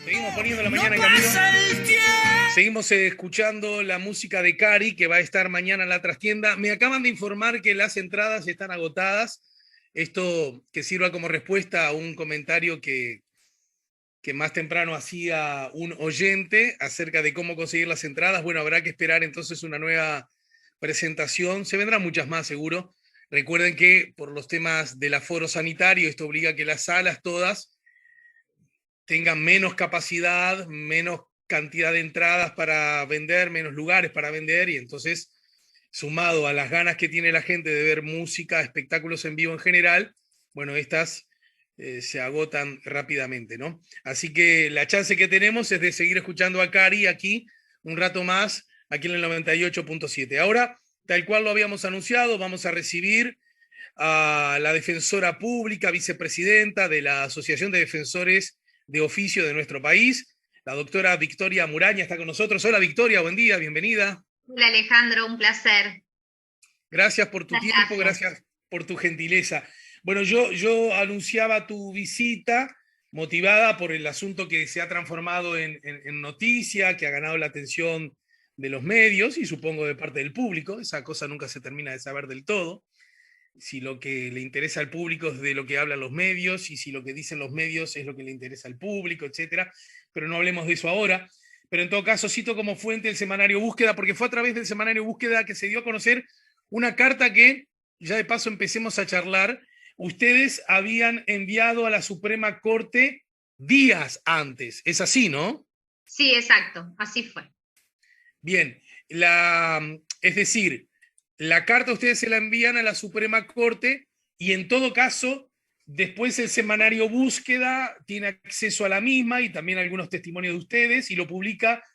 Seguimos poniendo la mañana en camino. Seguimos escuchando la música de Cari, que va a estar mañana en la trastienda. Me acaban de informar que las entradas están agotadas. Esto que sirva como respuesta a un comentario que más temprano hacía un oyente acerca de cómo conseguir las entradas. Bueno, habrá que esperar entonces una nueva presentación. Se vendrán muchas más, seguro. Recuerden que por los temas del aforo sanitario, esto obliga a que las salas todas tengan menos capacidad, menos cantidad de entradas para vender, menos lugares para vender, y entonces, sumado a las ganas que tiene la gente de ver música, espectáculos en vivo en general, bueno, estas se agotan rápidamente, ¿no? Así que la chance que tenemos es de seguir escuchando a Cari aquí un rato más, aquí en el 98.7. Ahora, tal cual lo habíamos anunciado, vamos a recibir a la defensora pública, vicepresidenta de la Asociación de Defensores de Oficio de nuestro país, la doctora Victoria Muraña está con nosotros. Hola Victoria, buen día, bienvenida. Hola Alejandro, un placer. Gracias por tu Muchas tiempo, gracias. gracias por tu gentileza. Bueno, yo anunciaba tu visita motivada por el asunto que se ha transformado en noticia, que ha ganado la atención de los medios y supongo de parte del público. Esa cosa nunca se termina de saber del todo. Si lo que le interesa al público es de lo que hablan los medios, y si lo que dicen los medios es lo que le interesa al público, etcétera. Pero no hablemos de eso ahora. Pero en todo caso, cito como fuente el semanario Búsqueda, porque fue a través del semanario Búsqueda que se dio a conocer una carta que, ya de paso empecemos a charlar, ustedes habían enviado a la Suprema Corte días antes. Es así, ¿no? Sí, exacto, así fue. Bien, es decir, la carta ustedes se la envían a la Suprema Corte y en todo caso, después el semanario Búsqueda tiene acceso a la misma y también algunos testimonios de ustedes y lo publica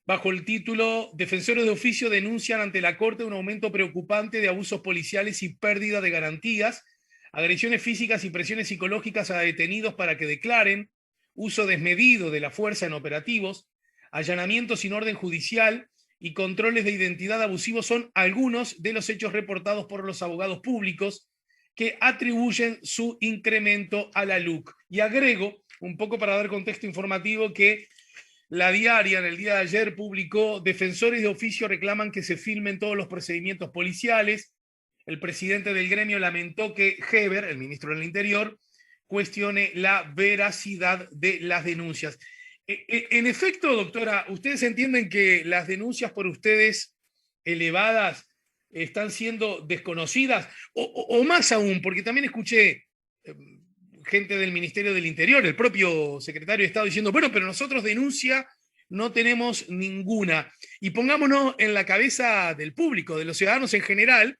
bajo el título Defensores de Oficio denuncian ante la Corte un aumento preocupante de abusos policiales y pérdida de garantías, agresiones físicas y presiones psicológicas a detenidos para que declaren, uso desmedido de la fuerza en operativos, allanamientos sin orden judicial y controles de identidad abusivos son algunos de los hechos reportados por los abogados públicos que atribuyen su incremento a la LUC. Y agrego, un poco para dar contexto informativo, que la Diaria en el día de ayer publicó: defensores de oficio reclaman que se filmen todos los procedimientos policiales. El presidente del gremio lamentó que Heber, el ministro del Interior, cuestione la veracidad de las denuncias. En efecto, doctora, ¿ustedes entienden que las denuncias por ustedes elevadas están siendo desconocidas? O más aún, porque también escuché gente del Ministerio del Interior, el propio secretario de Estado, diciendo, bueno, pero nosotros denuncia no tenemos ninguna. Y pongámonos en la cabeza del público, de los ciudadanos en general,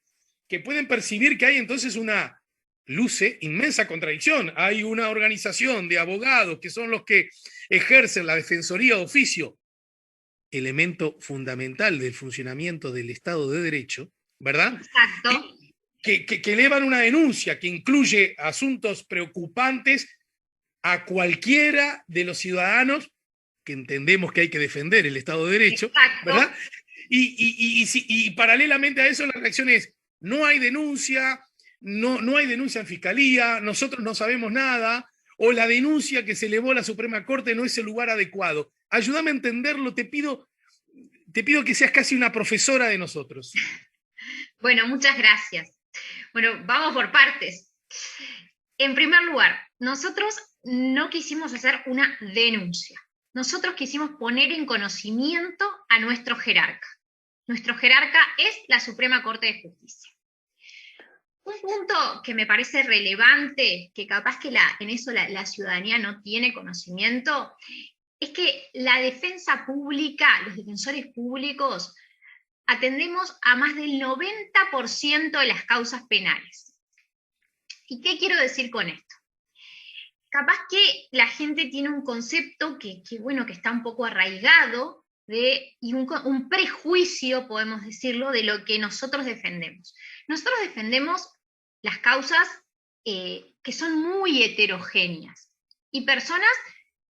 que pueden percibir que hay entonces una luce inmensa contradicción. Hay una organización de abogados que son los que ejercen la defensoría de oficio, elemento fundamental del funcionamiento del Estado de Derecho, ¿verdad? Exacto. Que elevan una denuncia que incluye asuntos preocupantes a cualquiera de los ciudadanos que entendemos que hay que defender el Estado de Derecho, Exacto. ¿verdad? Y paralelamente a eso la reacción es, no hay denuncia, no hay denuncia en fiscalía, nosotros no sabemos nada, o la denuncia que se elevó a la Suprema Corte no es el lugar adecuado. Ayúdame a entenderlo, te pido que seas casi una profesora de nosotros. Bueno, muchas gracias. Bueno, vamos por partes. En primer lugar, nosotros no quisimos hacer una denuncia. Nosotros quisimos poner en conocimiento a nuestro jerarca. Nuestro jerarca es la Suprema Corte de Justicia. Un punto que me parece relevante, que capaz que en eso la ciudadanía no tiene conocimiento, es que la defensa pública, los defensores públicos, atendemos a más del 90% de las causas penales. ¿Y qué quiero decir con esto? Capaz que la gente tiene un concepto que está un poco arraigado y un prejuicio, podemos decirlo, de lo que nosotros defendemos. Nosotros defendemos las causas que son muy heterogéneas y personas,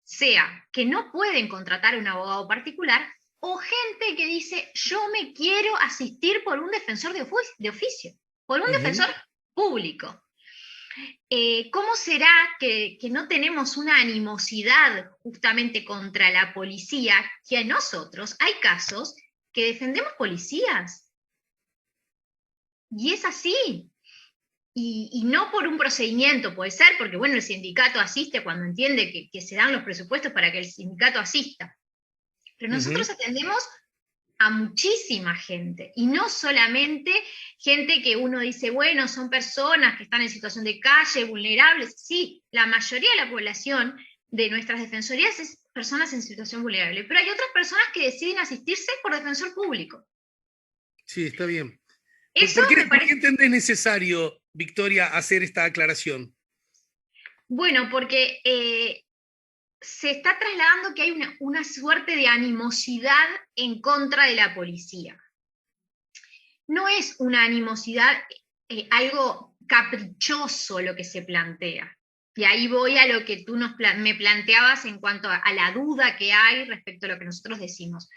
sea que no pueden contratar a un abogado particular, o gente que dice, yo me quiero asistir por un defensor de oficio, por un defensor público. ¿Cómo será que no tenemos una animosidad justamente contra la policía? Que a nosotros hay casos que defendemos policías. Y es así. Y no por un procedimiento, puede ser, porque bueno, el sindicato asiste cuando entiende que se dan los presupuestos para que el sindicato asista. Pero nosotros atendemos a muchísima gente, y no solamente gente que uno dice, bueno, son personas que están en situación de calle, vulnerables. Sí, la mayoría de la población de nuestras defensorías es personas en situación vulnerable, pero hay otras personas que deciden asistirse por defensor público. Sí, está bien. Eso ¿Por qué, me por qué parece... entendés necesario, Victoria, hacer esta aclaración? Bueno, porque se está trasladando que hay una suerte de animosidad en contra de la policía. No es una animosidad, algo caprichoso lo que se plantea. Y ahí voy a lo que tú me planteabas en cuanto a la duda que hay respecto a lo que nosotros decimos.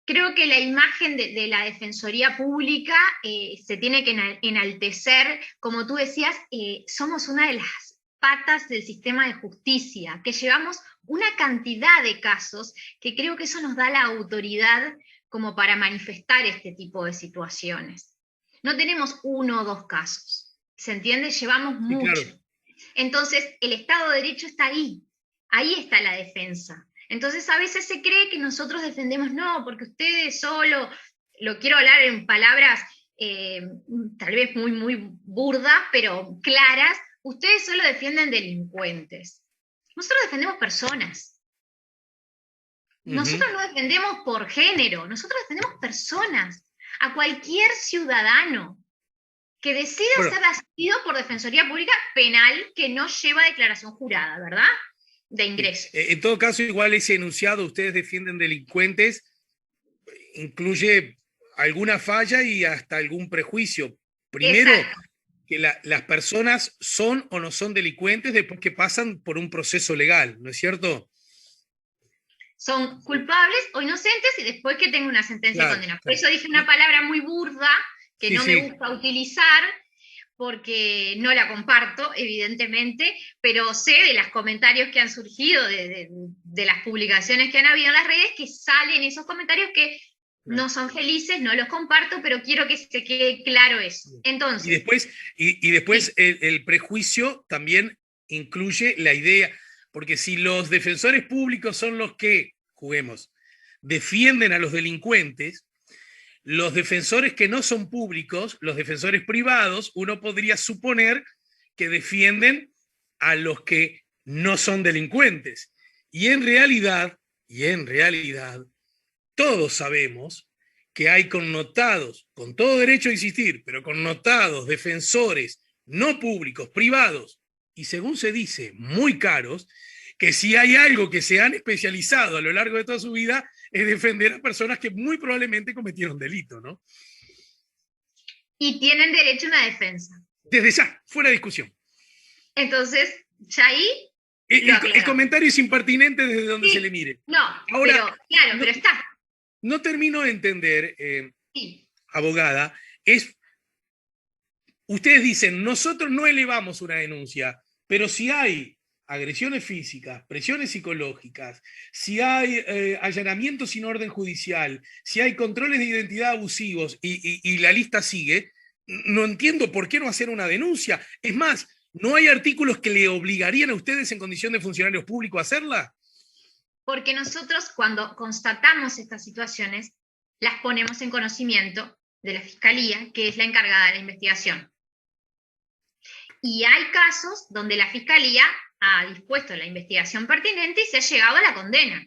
Creo que la imagen de la Defensoría Pública se tiene que enaltecer. Como tú decías, somos una de las patas del sistema de justicia, que llevamos una cantidad de casos que creo que eso nos da la autoridad como para manifestar este tipo de situaciones. No tenemos uno o dos casos, ¿se entiende? Llevamos Sí, mucho. claro. Entonces, el Estado de Derecho está ahí está la defensa. Entonces, a veces se cree que nosotros defendemos, no, porque ustedes solo, lo quiero hablar en palabras tal vez muy, muy burdas, pero claras, ustedes solo defienden delincuentes. Nosotros defendemos personas. Nosotros no defendemos por género, nosotros defendemos personas, a cualquier ciudadano que decida Bueno, ser asistido por Defensoría Pública Penal que no lleva declaración jurada, ¿verdad? De sí. ingresos. En todo caso, igual ese enunciado, ustedes defienden delincuentes, incluye alguna falla y hasta algún prejuicio. Primero, Exacto. que las personas son o no son delincuentes después que pasan por un proceso legal, ¿no es cierto? Son culpables o inocentes y después que tenga una sentencia de Claro, condena. Por claro. eso dije una palabra muy burda que Sí, no me sí. gusta utilizar porque no la comparto, evidentemente, pero sé de los comentarios que han surgido, de las publicaciones que han habido en las redes, que salen esos comentarios que no son felices, no los comparto, pero quiero que se quede claro eso. Y Entonces, después, y después sí, el prejuicio también incluye la idea, porque si los defensores públicos son los que, juguemos, defienden a los delincuentes, los defensores que no son públicos, los defensores privados, uno podría suponer que defienden a los que no son delincuentes. Y en realidad, todos sabemos que hay connotados, con todo derecho a existir, pero connotados defensores no públicos, privados, y según se dice, muy caros, que si hay algo que se han especializado a lo largo de toda su vida es defender a personas que muy probablemente cometieron delito, ¿no? y tienen derecho a una defensa. Desde ya, fuera de discusión. Entonces, ya ahí lo El aclaramos. comentario es impertinente desde donde se le Sí, mire. no, Ahora, pero claro, no, pero está. no termino de entender, Sí. abogada, es, ustedes dicen, nosotros no elevamos una denuncia, pero si hay agresiones físicas, presiones psicológicas, si hay allanamientos sin orden judicial, si hay controles de identidad abusivos y la lista sigue, no entiendo por qué no hacer una denuncia. Es más, ¿no hay artículos que le obligarían a ustedes en condición de funcionarios públicos a hacerla? Porque nosotros cuando constatamos estas situaciones, las ponemos en conocimiento de la Fiscalía, que es la encargada de la investigación. Y hay casos donde la Fiscalía ha dispuesto la investigación pertinente y se ha llegado a la condena.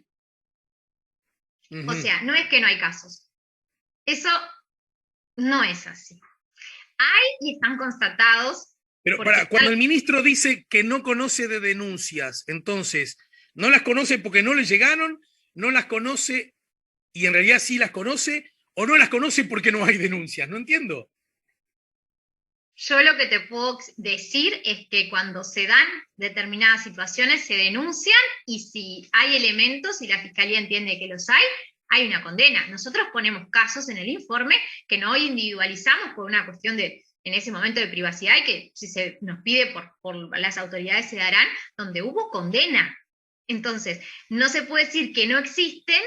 O sea, no es que no hay casos. Eso no es así. Hay y están constatados. Pero cuando el ministro dice que no conoce de denuncias, entonces, ¿no las conoce porque no le llegaron? ¿No las conoce y en realidad sí las conoce? ¿O no las conoce porque no hay denuncias? No entiendo. Yo lo que te puedo decir es que cuando se dan determinadas situaciones se denuncian y si hay elementos y la Fiscalía entiende que los hay una condena. Nosotros ponemos casos en el informe que no individualizamos por una cuestión de en ese momento de privacidad y que si se nos pide por las autoridades se darán, donde hubo condena. Entonces, no se puede decir que no existen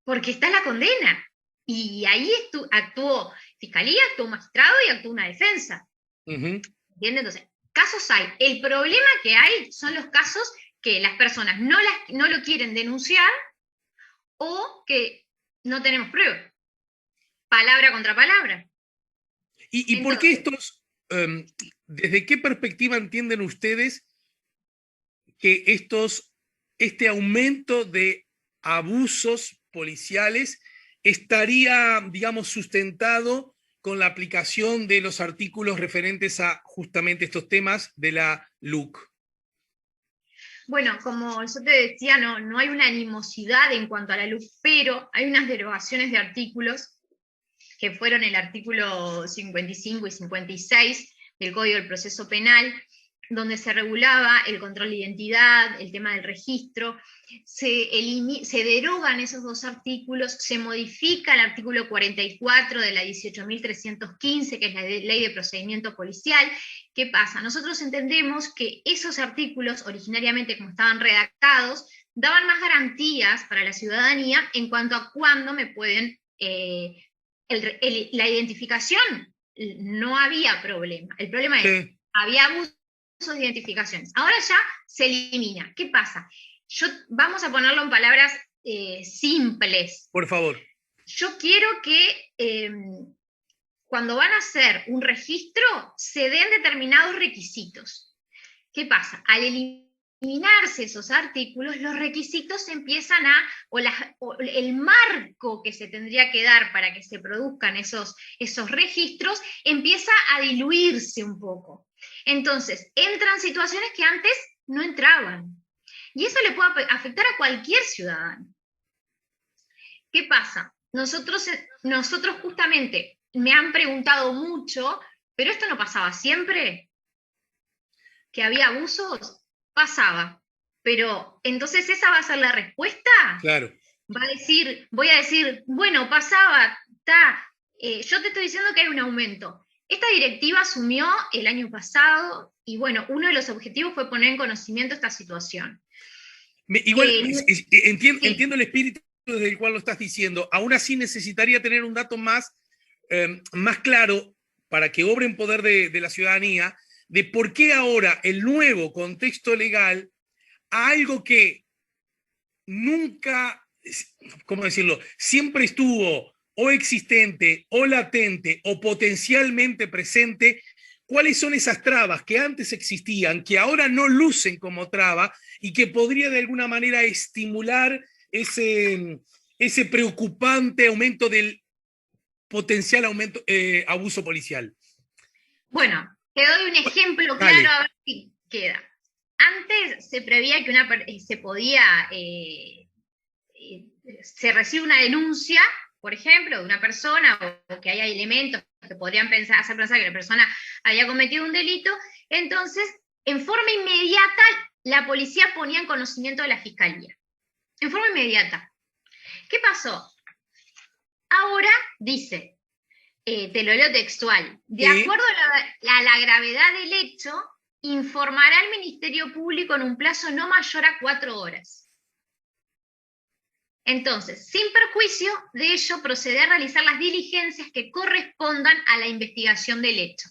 porque está la condena. Y ahí actuó fiscalía, actuó magistrado y actuó una defensa. ¿Entiendes? Entonces, casos hay. El problema que hay son los casos que las personas no lo quieren denunciar o que no tenemos pruebas. Palabra contra palabra. ¿Y por qué estos, desde qué perspectiva entienden ustedes que este aumento de abusos policiales estaría, digamos, sustentado con la aplicación de los artículos referentes a justamente estos temas de la LUC? Bueno, como yo te decía, no hay una animosidad en cuanto a la LUC, pero hay unas derogaciones de artículos que fueron el artículo 55 y 56 del Código del Proceso Penal, donde se regulaba el control de identidad, el tema del registro, se derogan esos dos artículos, se modifica el artículo 44 de la 18.315, que es la Ley de Procedimiento Policial. ¿Qué pasa? Nosotros entendemos que esos artículos, originariamente como estaban redactados, daban más garantías para la ciudadanía en cuanto a cuándo me pueden... la identificación, no había problema. El problema es, había abusos de identificaciones. Ahora ya se elimina. ¿Qué pasa? Vamos a ponerlo en palabras simples. Por favor. Yo quiero que cuando van a hacer un registro se den determinados requisitos. ¿Qué pasa? Al eliminarse esos artículos, los requisitos empiezan o el marco que se tendría que dar para que se produzcan esos registros empieza a diluirse un poco. Entonces, entran situaciones que antes no entraban. Y eso le puede afectar a cualquier ciudadano. ¿Qué pasa? Nosotros justamente, me han preguntado mucho, ¿pero esto no pasaba siempre? ¿Que había abusos? Pasaba. Pero, entonces, ¿esa va a ser la respuesta? Claro. Voy a decir, bueno, pasaba, yo te estoy diciendo que hay un aumento. Esta directiva asumió el año pasado y bueno, uno de los objetivos fue poner en conocimiento esta situación. Entiendo el espíritu desde el cual lo estás diciendo. Aún así necesitaría tener un dato más claro para que obre en poder de la ciudadanía de por qué ahora el nuevo contexto legal a algo que nunca, ¿cómo decirlo?, siempre estuvo o existente, o latente, o potencialmente presente. ¿Cuáles son esas trabas que antes existían, que ahora no lucen como traba y que podría de alguna manera estimular ese preocupante aumento del potencial abuso policial? Bueno, te doy un ejemplo claro a ver si queda. Antes se preveía que se recibe una denuncia, por ejemplo, de una persona, o que haya elementos que podrían hacer pensar que la persona había cometido un delito, entonces, en forma inmediata, la policía ponía en conocimiento de la fiscalía. En forma inmediata. ¿Qué pasó? Ahora dice, te lo leo textual, de acuerdo a la gravedad del hecho, informará al Ministerio Público en un plazo no mayor a 4 horas. Entonces, sin perjuicio de ello, proceder a realizar las diligencias que correspondan a la investigación del hecho.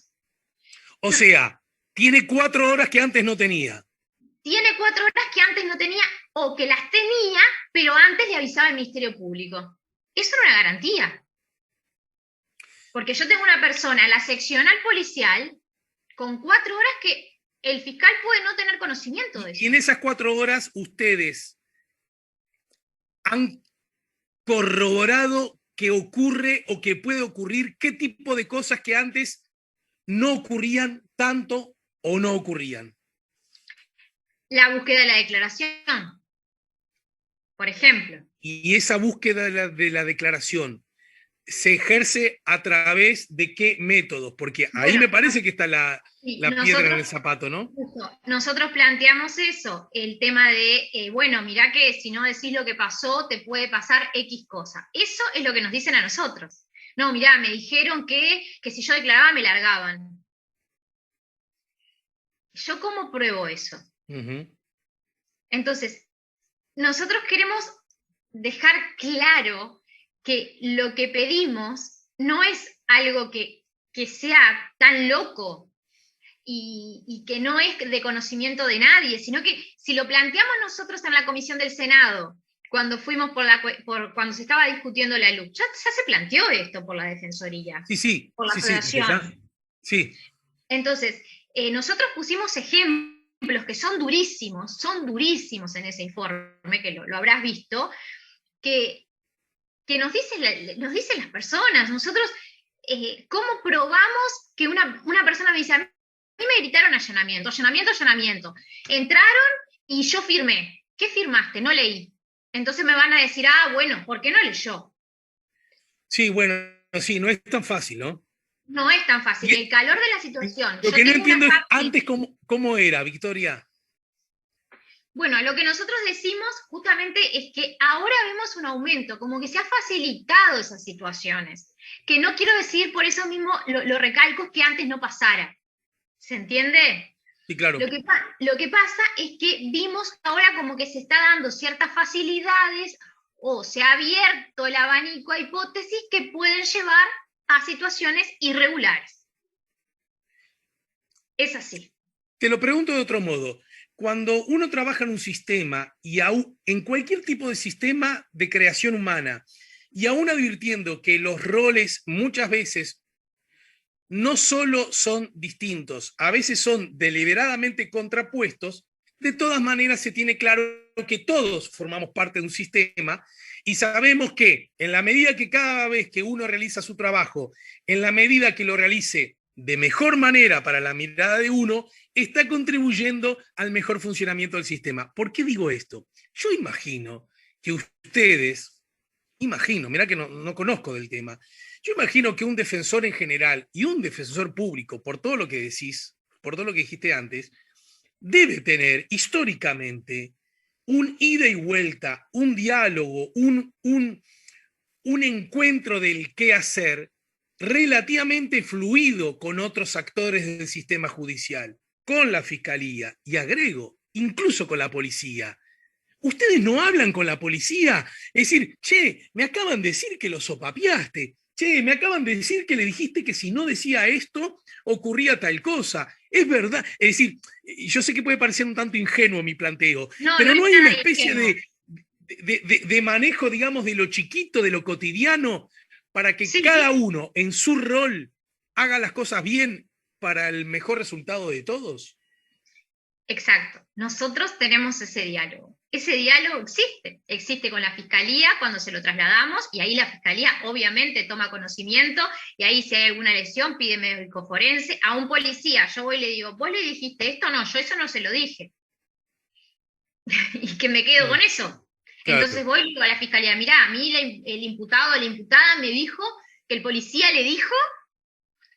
O sea, tiene 4 horas que antes no tenía. Tiene 4 horas que antes no tenía, o que las tenía, pero antes le avisaba al Ministerio Público. Eso no es una garantía. Porque yo tengo una persona en la seccional policial con 4 horas que el fiscal puede no tener conocimiento de eso. Y en esas 4 horas, ustedes han corroborado que ocurre o que puede ocurrir, qué tipo de cosas que antes no ocurrían tanto o no ocurrían. La búsqueda de la declaración, por ejemplo. Y esa búsqueda de la declaración se ejerce a través de qué métodos, porque ahí me parece que está la piedra en el zapato, ¿no? Nosotros planteamos eso, el tema de, mirá que si no decís lo que pasó, te puede pasar X cosa. Eso es lo que nos dicen a nosotros. No, mirá, me dijeron que si yo declaraba me largaban. ¿Yo cómo pruebo eso? Ujú. Entonces, nosotros queremos dejar claro que lo que pedimos no es algo que sea tan loco y que no es de conocimiento de nadie, sino que si lo planteamos nosotros en la comisión del Senado, cuando fuimos cuando se estaba discutiendo la luz, ya se planteó esto por la Defensoría, Sí, sí, por la sí, sí, desde ya. Asociación. Sí, Entonces, nosotros pusimos ejemplos que son durísimos en ese informe, que lo habrás visto, que, que nos dicen las personas. Nosotros, ¿cómo probamos que una persona me dice, a mí me gritaron allanamiento, allanamiento, allanamiento? Entraron y yo firmé. ¿Qué firmaste? No leí. Entonces me van a decir, ah, bueno, ¿por qué no leyó? sí, bueno, sí, no es tan fácil, ¿no? No es tan fácil. Y El calor de la situación. lo Yo que no tengo una entiendo es fábrica. antes cómo era, Victoria. Bueno, lo que nosotros decimos justamente es que ahora vemos un aumento, como que se ha facilitado esas situaciones, que no quiero decir por eso mismo, lo recalco, que antes no pasara. ¿Se entiende? Sí, claro. Lo que pasa es que vimos ahora como que se está dando ciertas facilidades o se ha abierto el abanico a hipótesis que pueden llevar a situaciones irregulares. Es así. Te lo pregunto de otro modo. Cuando uno trabaja en un sistema y en cualquier tipo de sistema de creación humana, y aún advirtiendo que los roles muchas veces no solo son distintos, a veces son deliberadamente contrapuestos, de todas maneras se tiene claro que todos formamos parte de un sistema y sabemos que en la medida que cada vez que uno realiza su trabajo, en la medida que lo realice de mejor manera para la mirada de uno, está contribuyendo al mejor funcionamiento del sistema. ¿Por qué digo esto? Yo imagino que ustedes, mirá que no conozco del tema, yo imagino que un defensor en general y un defensor público, por todo lo que decís, por todo lo que dijiste antes, debe tener históricamente un ida y vuelta, un diálogo, un encuentro del qué hacer relativamente fluido con otros actores del sistema judicial, con la fiscalía y agrego, incluso con la policía. Ustedes no hablan con la policía, es decir, che, me acaban de decir que lo sopapeaste, che, me acaban de decir que le dijiste que si no decía esto, ocurría tal cosa. Es verdad, es decir, yo sé que puede parecer un tanto ingenuo mi planteo, No, no pero es no hay una nada especie ingenuo. de manejo, digamos, de lo chiquito, de lo cotidiano, para que cada Sí, uno en su rol haga las cosas bien para el mejor resultado de todos. exacto. Nosotros tenemos ese diálogo. Ese diálogo existe con la fiscalía cuando se lo trasladamos y ahí la fiscalía obviamente toma conocimiento y ahí si hay alguna lesión pide médico forense. A un policía yo voy y le digo, ¿vos le dijiste esto? No, yo eso no se lo dije. Y que me quedo con Claro, eso. Entonces claro. voy y digo a la fiscalía, mirá, a mí el imputado o la imputada me dijo que el policía le dijo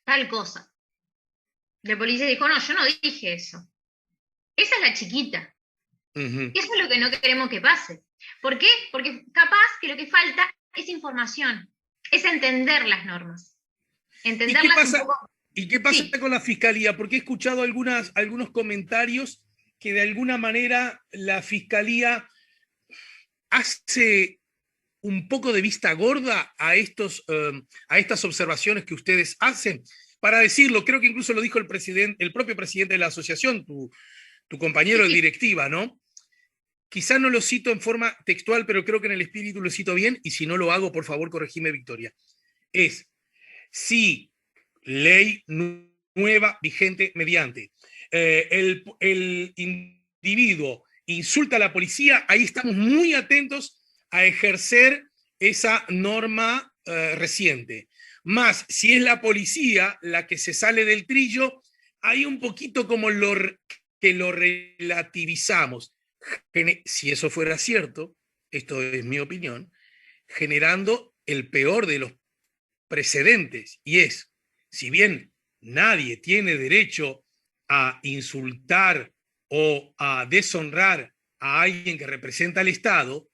tal cosa. Y el policía dijo, no, yo no dije eso. Esa es la chiquita. Uh-huh. Y eso es lo que no queremos que pase. ¿Por qué? Porque capaz que lo que falta es información, es entender las normas, ¿Y qué entenderlas un pasa, poco. y qué pasa Sí, con la fiscalía? Porque he escuchado algunos comentarios que de alguna manera la fiscalía hace un poco de vista gorda a estas observaciones que ustedes hacen. Para decirlo, creo que incluso lo dijo el propio presidente de la asociación, tu sí, compañero de sí, directiva, ¿no? Quizá no lo cito en forma textual, pero creo que en el espíritu lo cito bien, y si no lo hago, por favor, corregime, Victoria. Es, si ley nueva vigente mediante el individuo insulta a la policía, ahí estamos muy atentos a ejercer esa norma reciente. Más, si es la policía la que se sale del trillo, hay un poquito como que lo relativizamos. Si eso fuera cierto, esto es mi opinión, generando el peor de los precedentes, y es, si bien nadie tiene derecho a insultar o a deshonrar a alguien que representa al Estado,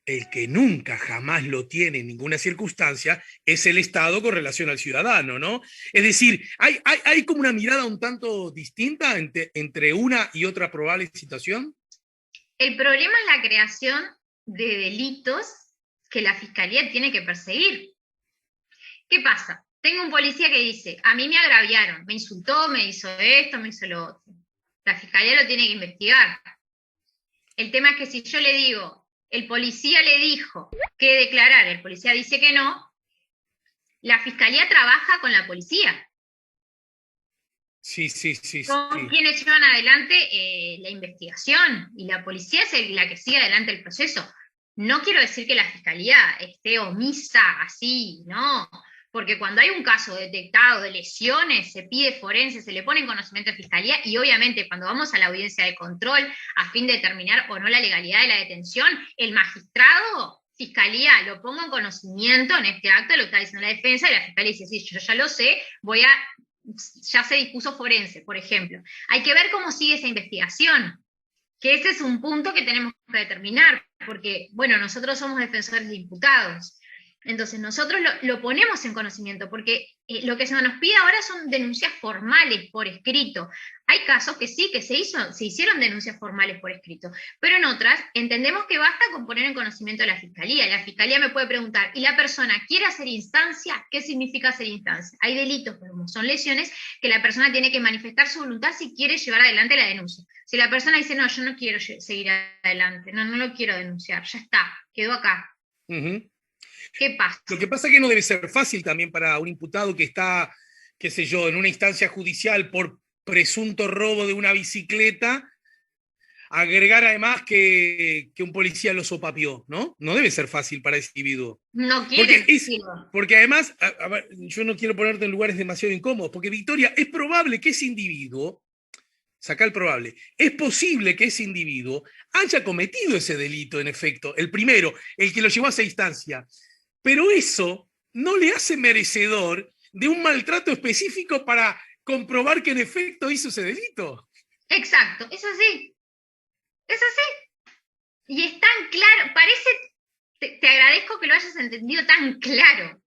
El que nunca, jamás lo tiene en ninguna circunstancia es el Estado con relación al ciudadano, ¿no? Es decir, hay como una mirada un tanto distinta entre una y otra probable situación. El problema es la creación de delitos que la Fiscalía tiene que perseguir. ¿Qué pasa? Tengo un policía que dice, a mí me agraviaron, me insultó, me hizo esto, me hizo lo otro. La Fiscalía lo tiene que investigar. El tema es que si yo le digo, el policía le dijo que declarar, el policía dice que no, la Fiscalía trabaja con la policía. Sí. Son quienes llevan adelante la investigación, y la policía es la que sigue adelante el proceso. No quiero decir que la Fiscalía esté omisa así, no, porque cuando hay un caso detectado de lesiones, se pide forense, se le pone en conocimiento de Fiscalía, y obviamente cuando vamos a la audiencia de control a fin de determinar o no la legalidad de la detención, el magistrado, Fiscalía, lo pongo en conocimiento en este acto, lo está diciendo la defensa, y la Fiscalía dice, sí, yo ya lo sé, ya se dispuso forense, por ejemplo. Hay que ver cómo sigue esa investigación, que ese es un punto que tenemos que determinar, porque, bueno, nosotros somos defensores de imputados. Entonces nosotros lo ponemos en conocimiento, porque lo que se nos pide ahora son denuncias formales por escrito. Hay casos que sí, que se hicieron denuncias formales por escrito, pero en otras entendemos que basta con poner en conocimiento a la Fiscalía. La Fiscalía me puede preguntar, ¿y la persona quiere hacer instancia? ¿Qué significa hacer instancia? Hay delitos, como son lesiones, que la persona tiene que manifestar su voluntad si quiere llevar adelante la denuncia. Si la persona dice, no, yo no quiero seguir adelante, no lo quiero denunciar, ya está, quedó acá. ¿Qué pasa? Lo que pasa es que no debe ser fácil también para un imputado que está, qué sé yo, en una instancia judicial por presunto robo de una bicicleta, agregar además que un policía lo sopapeó, ¿no? No debe ser fácil para ese individuo. No quiere. Porque además, a ver, yo no quiero ponerte en lugares demasiado incómodos, porque Victoria, es probable que ese individuo, saca el probable, es posible que ese individuo haya cometido ese delito, en efecto, el primero, el que lo llevó a esa instancia. Pero eso no le hace merecedor de un maltrato específico para comprobar que en efecto hizo ese delito. Exacto, es así. Es así. Y es tan claro, parece, te agradezco que lo hayas entendido tan claro.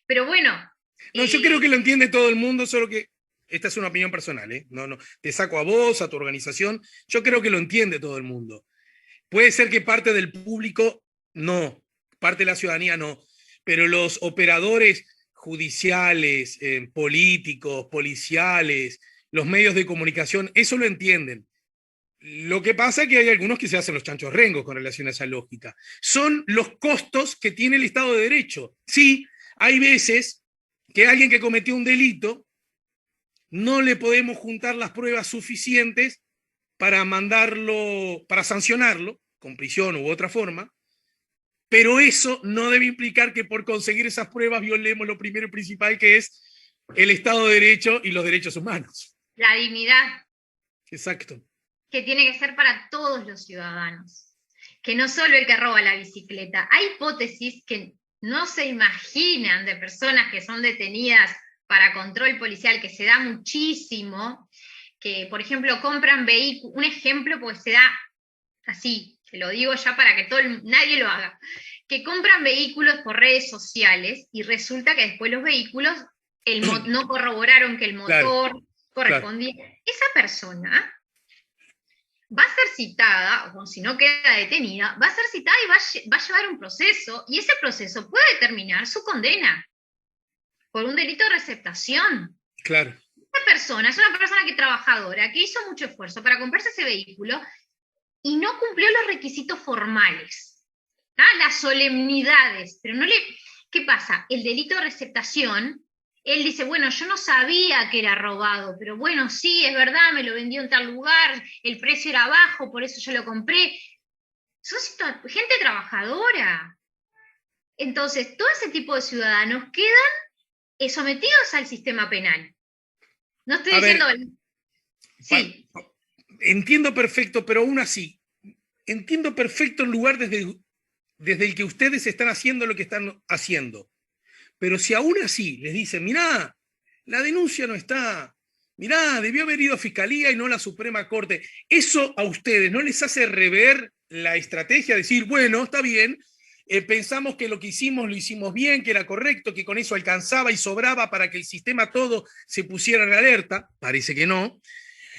Pero bueno. No, yo creo que lo entiende todo el mundo, solo que esta es una opinión personal, ¿eh? No, te saco a vos, a tu organización. Yo creo que lo entiende todo el mundo. Puede ser que parte del público no, parte de la ciudadanía no, pero los operadores judiciales, políticos, policiales, los medios de comunicación, eso lo entienden. Lo que pasa es que hay algunos que se hacen los chanchos rengos con relación a esa lógica. Son los costos que tiene el Estado de Derecho. Sí, hay veces que alguien que cometió un delito no le podemos juntar las pruebas suficientes para mandarlo, para sancionarlo, con prisión u otra forma, pero eso no debe implicar que por conseguir esas pruebas violemos lo primero y principal, que es el Estado de Derecho y los derechos humanos. La dignidad. Exacto. Que tiene que ser para todos los ciudadanos, que no solo el que roba la bicicleta. Hay hipótesis que no se imaginan de personas que son detenidas para control policial, que se da muchísimo, que por ejemplo compran vehículos, un ejemplo porque se da así, te lo digo ya para que nadie lo haga, que compran vehículos por redes sociales y resulta que después los vehículos no corroboraron que el motor correspondía. Claro. Esa persona va a ser citada, o si no queda detenida, va a ser citada y va a llevar un proceso, y ese proceso puede determinar su condena por un delito de receptación. Claro. Esta persona es una persona trabajadora, que hizo mucho esfuerzo para comprarse ese vehículo y no cumplió los requisitos formales, las solemnidades, pero no le... ¿Qué pasa? El delito de receptación, él dice, bueno, yo no sabía que era robado, pero bueno, sí, es verdad, me lo vendió en tal lugar, el precio era bajo, por eso yo lo compré. Son gente trabajadora. Entonces, todo ese tipo de ciudadanos quedan sometidos al sistema penal. No estoy diciendo... Sí. Entiendo perfecto, pero aún así, entiendo perfecto el lugar desde el que ustedes están haciendo lo que están haciendo. Pero si aún así les dicen, mirá, la denuncia no está, mirá, debió haber ido a Fiscalía y no a la Suprema Corte, ¿eso a ustedes no les hace rever la estrategia de decir, bueno, está bien, pensamos que lo que hicimos lo hicimos bien, que era correcto, que con eso alcanzaba y sobraba para que el sistema todo se pusiera en alerta, parece que no.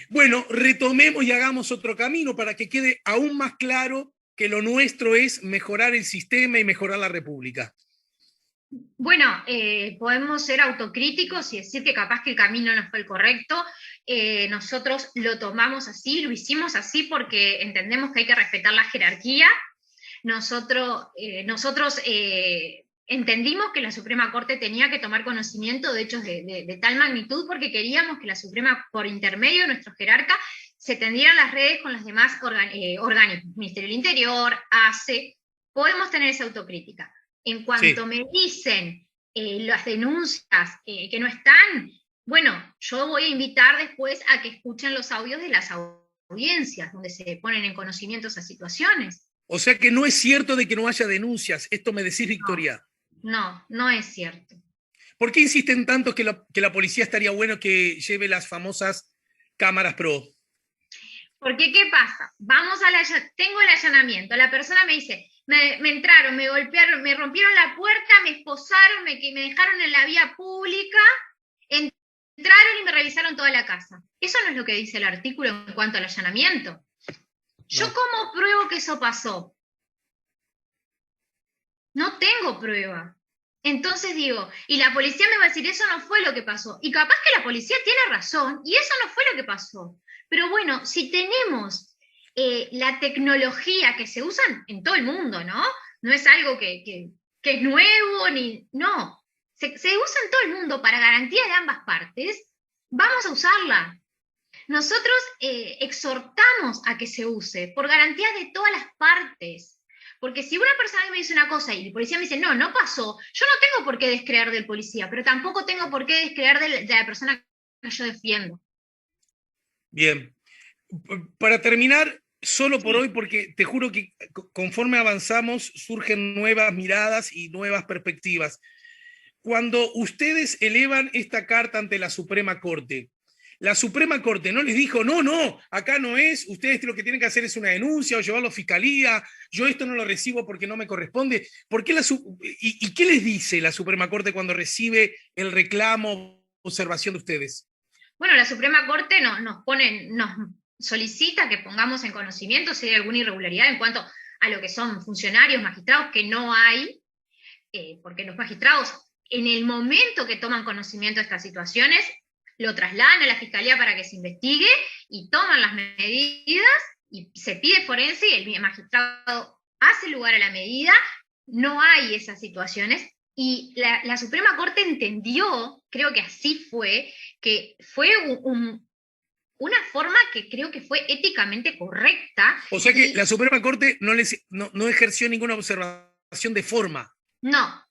Bueno, retomemos y hagamos otro camino para que quede aún más claro que lo nuestro es mejorar el sistema y mejorar la República. Bueno, podemos ser autocríticos y decir que capaz que el camino no fue el correcto. Nosotros lo tomamos así, lo hicimos así porque entendemos que hay que respetar la jerarquía. Nosotros entendimos que la Suprema Corte tenía que tomar conocimiento de hechos de tal magnitud porque queríamos que la Suprema, por intermedio de nuestro jerarca, se tendieran las redes con los demás organismos, Ministerio del Interior, ACE. Podemos tener esa autocrítica. En cuanto Sí. me dicen las denuncias que no están, bueno, yo voy a invitar después a que escuchen los audios de las audiencias, donde se ponen en conocimiento esas situaciones. O sea que no es cierto de que no haya denuncias. Esto me decís, No, Victoria. no es cierto. ¿Por qué insisten tanto que la policía estaría bueno que lleve las famosas cámaras pro? Porque, ¿qué pasa? Tengo el allanamiento, la persona me dice, me entraron, me golpearon, me rompieron la puerta, me esposaron, me dejaron en la vía pública, entraron y me revisaron toda la casa. Eso no es lo que dice el artículo en cuanto al allanamiento. ¿Yo No. cómo pruebo que eso pasó? No tengo prueba. Entonces digo, y la policía me va a decir, eso no fue lo que pasó. Y capaz que la policía tiene razón, y eso no fue lo que pasó. Pero bueno, si tenemos la tecnología que se usa en todo el mundo, ¿no? No es algo que es nuevo, ni. No. Se usa en todo el mundo para garantía de ambas partes, vamos a usarla. Nosotros exhortamos a que se use por garantía de todas las partes. Porque si una persona me dice una cosa y el policía me dice, no, no pasó, yo no tengo por qué descreer del policía, pero tampoco tengo por qué descreer de la persona que yo defiendo. Bien. Para terminar, solo por Sí. hoy, porque te juro que conforme avanzamos surgen nuevas miradas y nuevas perspectivas. Cuando ustedes elevan esta carta ante la Suprema Corte no les dijo, no, no, acá no es, ustedes lo que tienen que hacer es una denuncia o llevarlo a fiscalía, yo esto no lo recibo porque no me corresponde. ¿Por qué y qué les dice la Suprema Corte cuando recibe el reclamo, observación de ustedes? Bueno, la Suprema Corte nos solicita que pongamos en conocimiento si hay alguna irregularidad en cuanto a lo que son funcionarios, magistrados, que no hay, porque los magistrados, en el momento que toman conocimiento de estas situaciones, lo trasladan a la Fiscalía para que se investigue y toman las medidas y se pide forense y el magistrado hace lugar a la medida. No hay esas situaciones y la Suprema Corte entendió, creo que así fue, que fue una forma que creo que fue éticamente correcta. O sea que la Suprema Corte no ejerció ninguna observación de forma. No.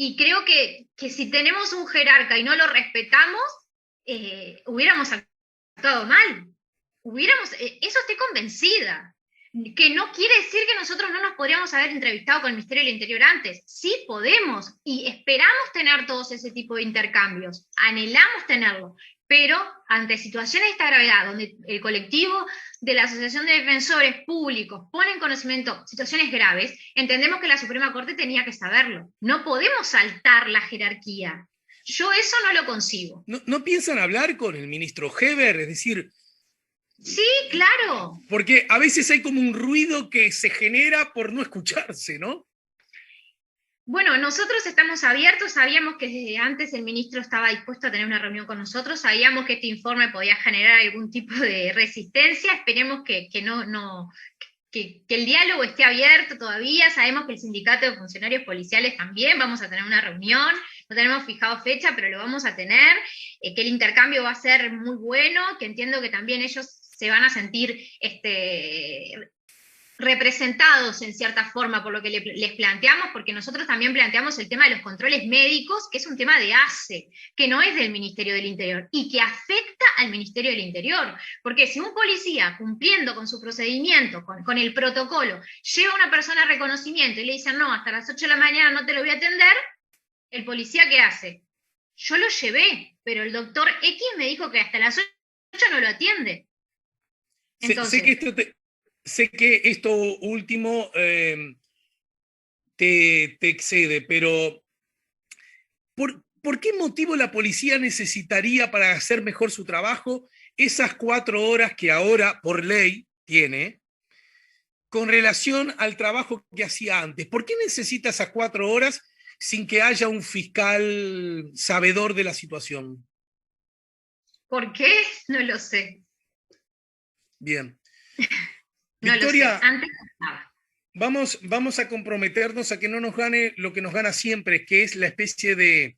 Y creo que si tenemos un jerarca y no lo respetamos, hubiéramos actuado mal. Eso estoy convencida. Que no quiere decir que nosotros no nos podríamos haber entrevistado con el Ministerio del Interior antes. Sí podemos y esperamos tener todos ese tipo de intercambios. Anhelamos tenerlo. Pero ante situaciones de esta gravedad, donde el colectivo de la Asociación de Defensores Públicos pone en conocimiento situaciones graves, entendemos que la Suprema Corte tenía que saberlo. No podemos saltar la jerarquía. Yo eso no lo concibo. ¿No piensan hablar con el ministro Heber? Es decir, sí, claro. Porque a veces hay como un ruido que se genera por no escucharse, ¿no? Bueno, nosotros estamos abiertos, sabíamos que desde antes el ministro estaba dispuesto a tener una reunión con nosotros, sabíamos que este informe podía generar algún tipo de resistencia, esperemos que el diálogo esté abierto todavía, sabemos que el sindicato de funcionarios policiales también, vamos a tener una reunión, no tenemos fijado fecha, pero lo vamos a tener, que el intercambio va a ser muy bueno, que entiendo que también ellos se van a sentir representados en cierta forma por lo que les planteamos, porque nosotros también planteamos el tema de los controles médicos, que es un tema de ACE, que no es del Ministerio del Interior, y que afecta al Ministerio del Interior, porque si un policía, cumpliendo con su procedimiento, con el protocolo, lleva a una persona a reconocimiento y le dicen, no, hasta las 8 de la mañana no te lo voy a atender, el policía, ¿qué hace? Yo lo llevé, pero el doctor X me dijo que hasta las 8 no lo atiende. Entonces, sé que sé que esto último te excede, pero ¿por qué motivo la policía necesitaría para hacer mejor su trabajo esas 4 horas que ahora por ley tiene con relación al trabajo que hacía antes? ¿Por qué necesita esas 4 horas sin que haya un fiscal sabedor de la situación? ¿Por qué? No lo sé. Bien. No lo sé. Victoria, Antes no estaba. vamos a comprometernos a que no nos gane lo que nos gana siempre, que es la especie de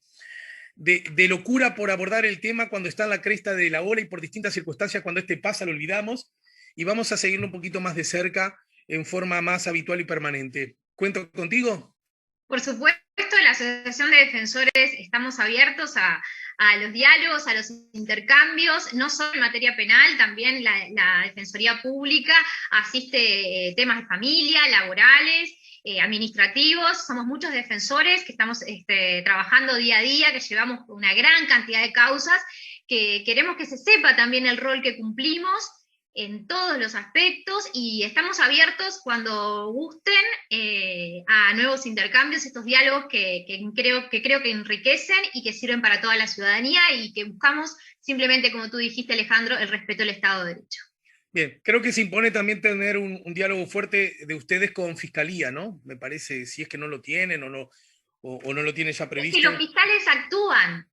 locura por abordar el tema cuando está en la cresta de la ola y por distintas circunstancias cuando este pasa lo olvidamos, y vamos a seguirlo un poquito más de cerca en forma más habitual y permanente. ¿Cuento contigo? Por supuesto, la Asociación de Defensores estamos abiertos a los diálogos, a los intercambios, no solo en materia penal, también la Defensoría Pública asiste temas de familia, laborales, administrativos. Somos muchos defensores que estamos trabajando día a día, que llevamos una gran cantidad de causas, que queremos que se sepa también el rol que cumplimos en todos los aspectos y estamos abiertos cuando gusten a nuevos intercambios, estos diálogos que creo que enriquecen y que sirven para toda la ciudadanía y que buscamos simplemente, como tú dijiste, Alejandro, el respeto al Estado de Derecho. Bien, creo que se impone también tener un diálogo fuerte de ustedes con Fiscalía, ¿no? Me parece, si es que no lo tienen o no lo tienen ya Es que los previsto. fiscales actúan,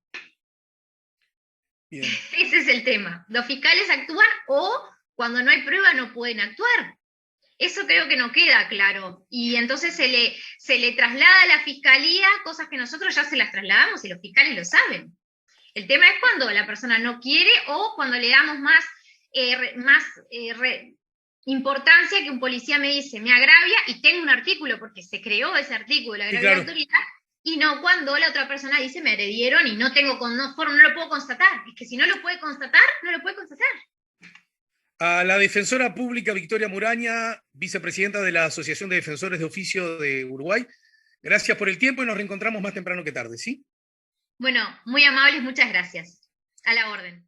Bien, ese es el tema. Los fiscales actúan o cuando no hay prueba no pueden actuar. Eso creo que no queda claro. Y entonces se le traslada a la fiscalía cosas que nosotros ya se las trasladamos y los fiscales lo saben. El tema es cuando la persona no quiere o cuando le damos más importancia que un policía me dice, me agravia y tengo un artículo porque se creó ese artículo de sí, agravio de claro. autoridad y no cuando la otra persona dice, me agredieron y no lo puedo constatar. Es que si no lo puede constatar, no lo puede constatar. A la defensora pública Victoria Muraña, vicepresidenta de la Asociación de Defensores de Oficio de Uruguay, gracias por el tiempo y nos reencontramos más temprano que tarde, ¿sí? Bueno, muy amables, muchas gracias. A la orden.